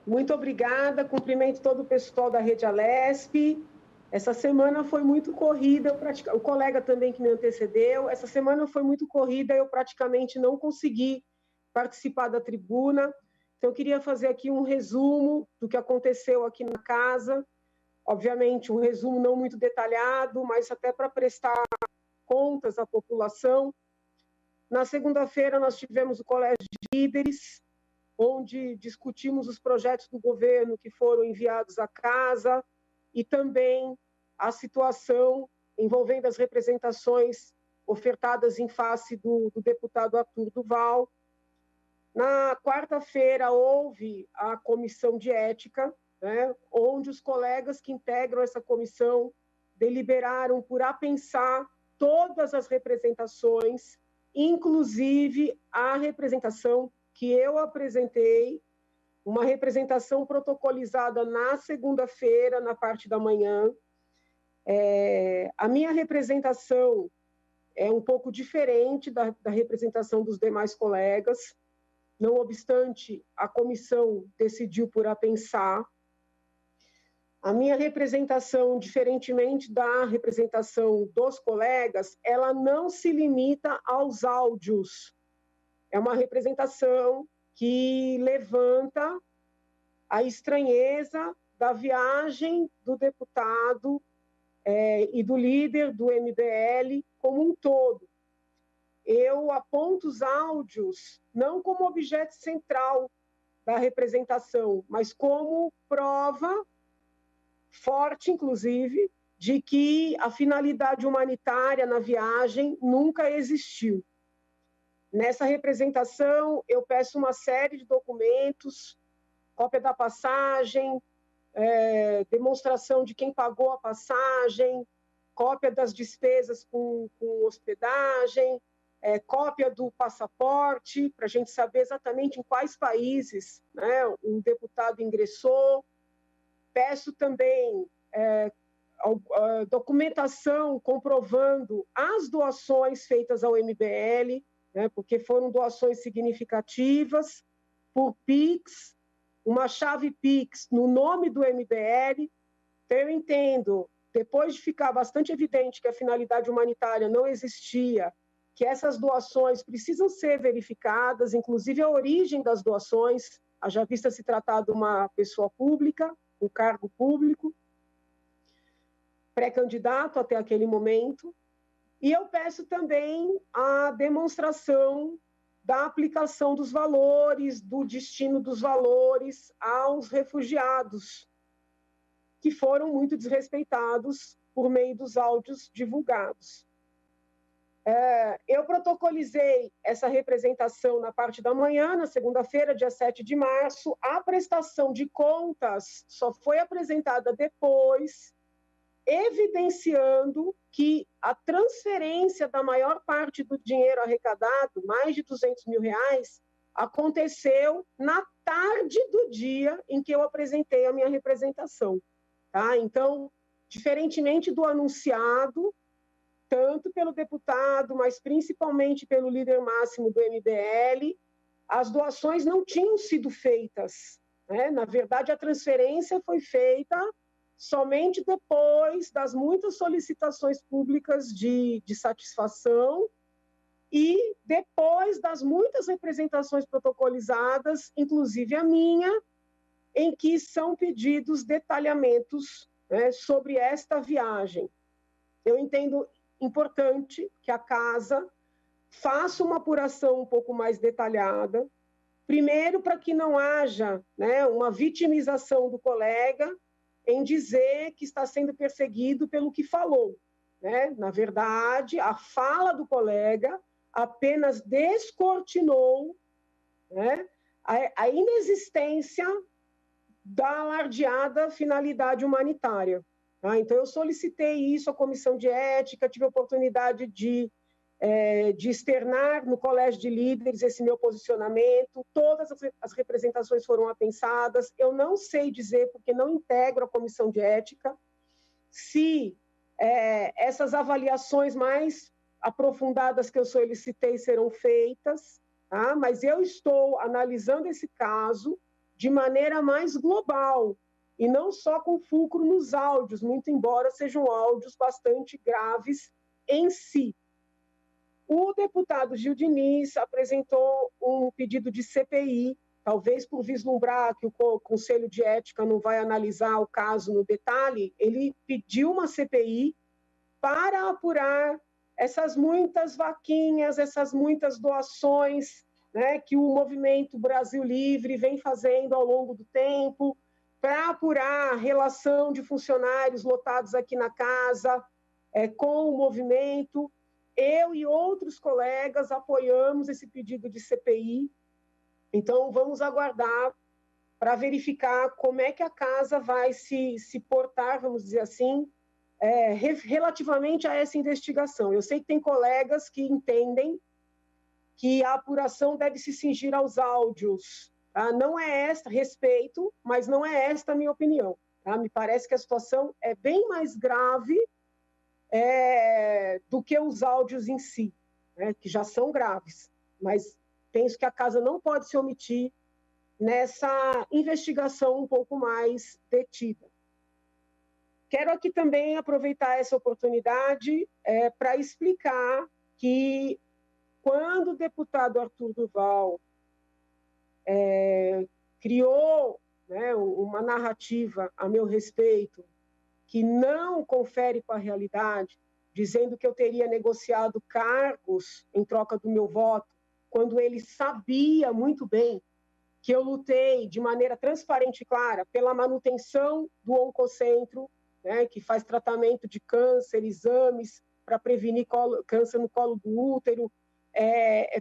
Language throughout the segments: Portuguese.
Muito obrigada, cumprimento todo o pessoal da Rede Alesp. Essa semana foi muito corrida, o colega também que me antecedeu, essa semana foi muito corrida, eu praticamente não consegui participar da tribuna, então eu queria fazer aqui um resumo do que aconteceu aqui na casa, obviamente um resumo não muito detalhado, mas até para prestar contas à população. Na segunda-feira nós tivemos o Colégio de Líderes, onde discutimos os projetos do governo que foram enviados à casa e também a situação envolvendo as representações ofertadas em face do deputado Arthur Duval. Na quarta-feira houve a comissão de ética, né, onde os colegas que integram essa comissão deliberaram por apensar todas as representações, inclusive a representação que eu apresentei, uma representação protocolizada na segunda-feira, na parte da manhã. A minha representação é um pouco diferente da representação dos demais colegas, não obstante, a comissão decidiu por apensar. A minha representação, diferentemente da representação dos colegas, ela não se limita aos áudios. É uma representação que levanta a estranheza da viagem do deputado e do líder do MBL como um todo. Eu aponto os áudios não como objeto central da representação, mas como prova forte, inclusive, de que a finalidade humanitária na viagem nunca existiu. Nessa representação, eu peço uma série de documentos, cópia da passagem, demonstração de quem pagou a passagem, cópia das despesas com hospedagem, cópia do passaporte, para a gente saber exatamente em quais países, né, o deputado ingressou. Peço também documentação comprovando as doações feitas ao MBL, né, porque foram doações significativas, por PIX, uma chave PIX no nome do MBL. Então, eu entendo, depois de ficar bastante evidente que a finalidade humanitária não existia, que essas doações precisam ser verificadas, inclusive a origem das doações, haja vista se tratar de uma pessoa pública, um cargo público, pré-candidato até aquele momento. E eu peço também a demonstração da aplicação dos valores, do destino dos valores aos refugiados, que foram muito desrespeitados por meio dos áudios divulgados. Eu protocolizei essa representação na parte da manhã, na segunda-feira, dia 7 de março. A prestação de contas só foi apresentada depois, evidenciando que a transferência da maior parte do dinheiro arrecadado, mais de R$200 mil, aconteceu na tarde do dia em que eu apresentei a minha representação. Tá? Então, diferentemente do anunciado, tanto pelo deputado, mas principalmente pelo líder máximo do MBL, as doações não tinham sido feitas, né? Na verdade, a transferência foi feita somente depois das muitas solicitações públicas de satisfação e depois das muitas representações protocolizadas, inclusive a minha, em que são pedidos detalhamentos, né, sobre esta viagem. Eu entendo importante que a casa faça uma apuração um pouco mais detalhada, primeiro para que não haja, né, uma vitimização do colega em dizer que está sendo perseguido pelo que falou, né? Na verdade, a fala do colega apenas descortinou, né, a inexistência da alardeada finalidade humanitária. Tá? Então, eu solicitei isso à comissão de ética, tive a oportunidade de externar no Colégio de Líderes esse meu posicionamento, todas as representações foram apensadas. Eu não sei dizer, porque não integro a comissão de ética, se essas avaliações mais aprofundadas que eu solicitei serão feitas, tá? Mas eu estou analisando esse caso de maneira mais global, e não só com fulcro nos áudios, muito embora sejam áudios bastante graves em si. O deputado Gil Diniz apresentou um pedido de CPI, talvez por vislumbrar que o Conselho de Ética não vai analisar o caso no detalhe, ele pediu uma CPI para apurar essas muitas vaquinhas, essas muitas doações, né, que o Movimento Brasil Livre vem fazendo ao longo do tempo, para apurar a relação de funcionários lotados aqui na casa com o movimento. Eu e outros colegas apoiamos esse pedido de CPI, então vamos aguardar para verificar como é que a casa vai se portar, vamos dizer assim, relativamente a essa investigação. Eu sei que tem colegas que entendem que a apuração deve se cingir aos áudios. Tá? Não é esta, respeito, mas não é esta a minha opinião. Tá? Me parece que a situação é bem mais grave do que os áudios em si, né? Que já são graves. Mas penso que a casa não pode se omitir nessa investigação um pouco mais detida. Quero aqui também aproveitar essa oportunidade para explicar que, quando o deputado Arthur Duval criou, né, uma narrativa a meu respeito que não confere com a realidade, dizendo que eu teria negociado cargos em troca do meu voto, quando ele sabia muito bem que eu lutei de maneira transparente e clara pela manutenção do Oncocentro, né, que faz tratamento de câncer, exames para prevenir câncer no colo do útero,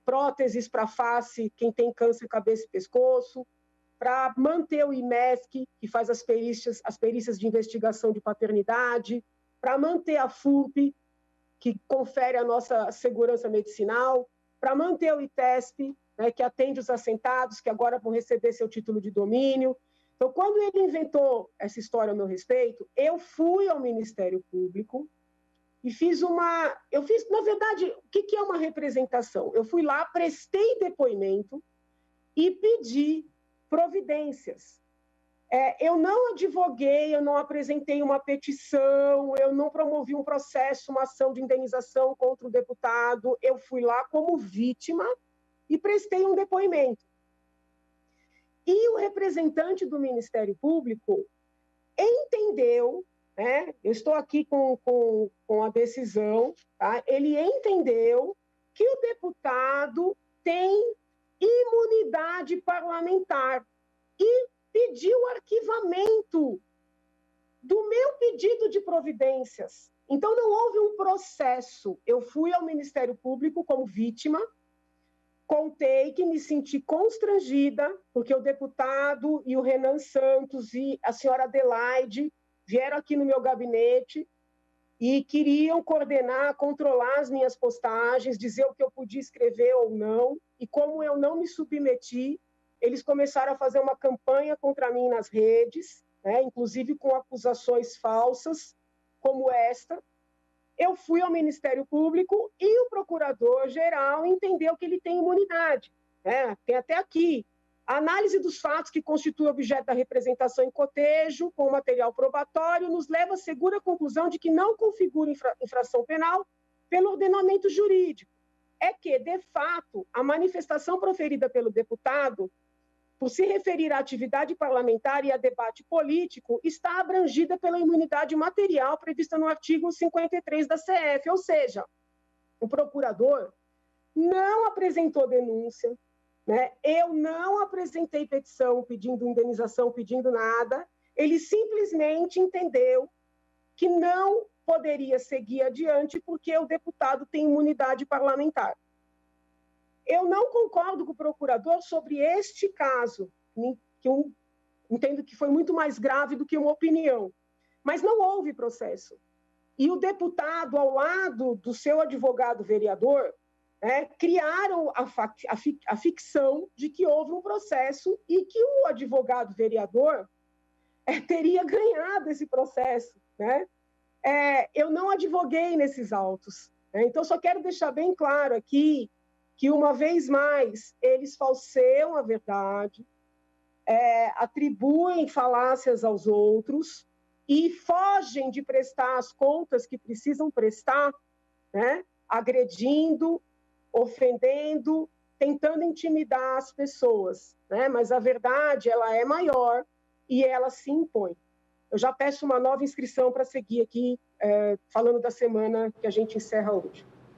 próteses para face, quem tem câncer cabeça e pescoço, para manter o IMESC, que faz as perícias de investigação de paternidade, para manter a FURP, que confere a nossa segurança medicinal, para manter o ITESP, né, que atende os assentados, que agora vão receber seu título de domínio. Então, quando ele inventou essa história a meu respeito, eu fui ao Ministério Público e na verdade, o que é uma representação? Eu fui lá, prestei depoimento e pedi providências. Eu não advoguei, eu não apresentei uma petição, eu não promovi um processo, uma ação de indenização contra o deputado, eu fui lá como vítima e prestei um depoimento. E o representante do Ministério Público entendeu, né, eu estou aqui com a decisão, tá? Ele entendeu que o deputado tem imunidade parlamentar e pediu o arquivamento do meu pedido de providências. Então, não houve um processo. Eu fui ao Ministério Público como vítima, contei que me senti constrangida, porque o deputado e o Renan Santos e a senhora Adelaide vieram aqui no meu gabinete e queriam coordenar, controlar as minhas postagens, dizer o que eu podia escrever ou não, e como eu não me submeti, eles começaram a fazer uma campanha contra mim nas redes, né, inclusive com acusações falsas, como esta. Eu fui ao Ministério Público e o procurador-geral entendeu que ele tem imunidade. Né? Tem até aqui a análise dos fatos que constituem objeto da representação em cotejo com material probatório nos leva à segura conclusão de que não configura infração penal pelo ordenamento jurídico. É que, de fato, a manifestação proferida pelo deputado, por se referir à atividade parlamentar e a debate político, está abrangida pela imunidade material prevista no artigo 53 da CF, ou seja, o procurador não apresentou denúncia, né? Eu não apresentei petição pedindo indenização, pedindo nada, ele simplesmente entendeu que não poderia seguir adiante porque o deputado tem imunidade parlamentar. Eu não concordo com o procurador sobre este caso, que eu entendo que foi muito mais grave do que uma opinião, mas não houve processo. E o deputado, ao lado do seu advogado vereador, criaram a ficção de que houve um processo e que o advogado vereador teria ganhado esse processo. Né? Eu não advoguei nesses autos. Né? Então, só quero deixar bem claro aqui que, uma vez mais, eles falseiam a verdade, atribuem falácias aos outros e fogem de prestar as contas que precisam prestar, né? Agredindo, ofendendo, tentando intimidar as pessoas, né? Mas a verdade, ela é maior e ela se impõe. Eu já peço uma nova inscrição para seguir aqui, falando da semana que a gente encerra hoje.